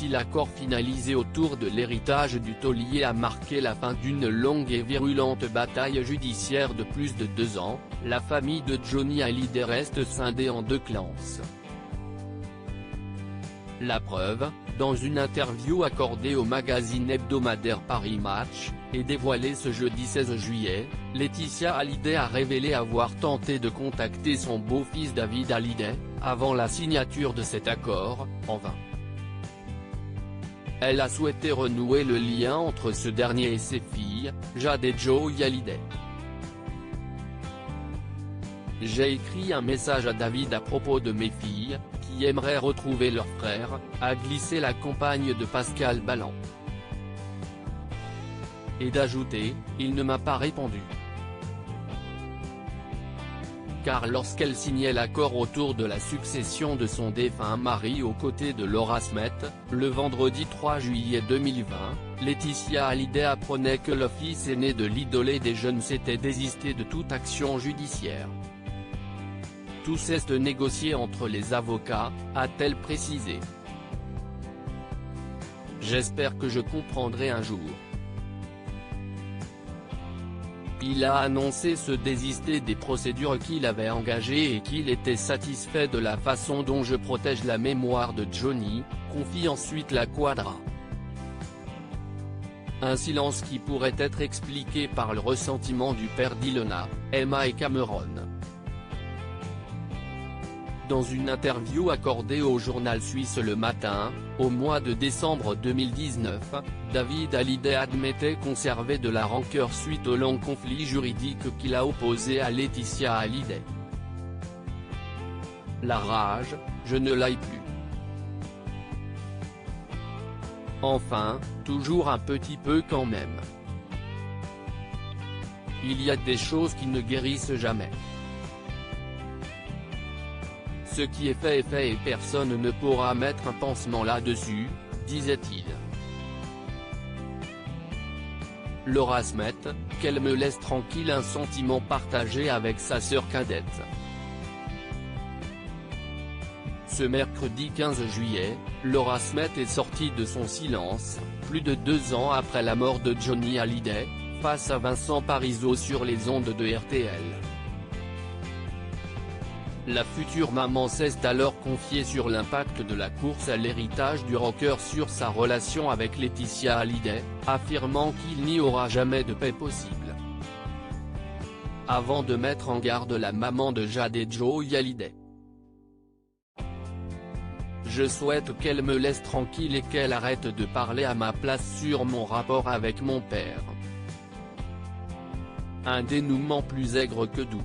si l'accord finalisé autour de l'héritage du taulier a marqué la fin d'une longue et virulente bataille judiciaire de plus de 2 ans, la famille de Johnny Hallyday reste scindée en 2 clans. La preuve, dans une interview accordée au magazine hebdomadaire Paris Match, et dévoilée ce jeudi 16 juillet, Laetitia Hallyday a révélé avoir tenté de contacter son beau-fils David Hallyday, avant la signature de cet accord, en vain. Elle a souhaité renouer le lien entre ce dernier et ses filles, Jade et Joey Hallyday. J'ai écrit un message à David à propos de mes filles, qui aimeraient retrouver leur frère, a glissé la compagne de Pascal Ballan. Et d'ajouter, il ne m'a pas répondu. Car lorsqu'elle signait l'accord autour de la succession de son défunt mari aux côtés de Laura Smet, le vendredi 3 juillet 2020, Laetitia Hallyday apprenait que le fils aîné de l'idolé des jeunes s'était désisté de toute action judiciaire. Tout cesse de négocier entre les avocats, a-t-elle précisé. J'espère que je comprendrai un jour. Il a annoncé se désister des procédures qu'il avait engagées et qu'il était satisfait de la façon dont je protège la mémoire de Johnny, confie ensuite la Quadra. Un silence qui pourrait être expliqué par le ressentiment du père d'Ilona, Emma et Cameron. Dans une interview accordée au journal suisse Le Matin, au mois de décembre 2019, David Hallyday admettait conserver de la rancœur suite au long conflit juridique qu'il a opposé à Laetitia Hallyday. La rage, je ne l'aille plus. Enfin, toujours un petit peu quand même. Il y a des choses qui ne guérissent jamais. Ce qui est fait et personne ne pourra mettre un pansement là-dessus, disait-il. Laura Smet, qu'elle me laisse tranquille, un sentiment partagé avec sa sœur cadette. Ce mercredi 15 juillet, Laura Smet est sortie de son silence, plus de 2 ans après la mort de Johnny Hallyday, face à Vincent Parisot sur les ondes de RTL. La future maman s'est alors confiée sur l'impact de la course à l'héritage du rocker sur sa relation avec Laetitia Hallyday, affirmant qu'il n'y aura jamais de paix possible. Avant de mettre en garde la maman de Jade et Joey Hallyday. Je souhaite qu'elle me laisse tranquille et qu'elle arrête de parler à ma place sur mon rapport avec mon père. Un dénouement plus aigre que doux.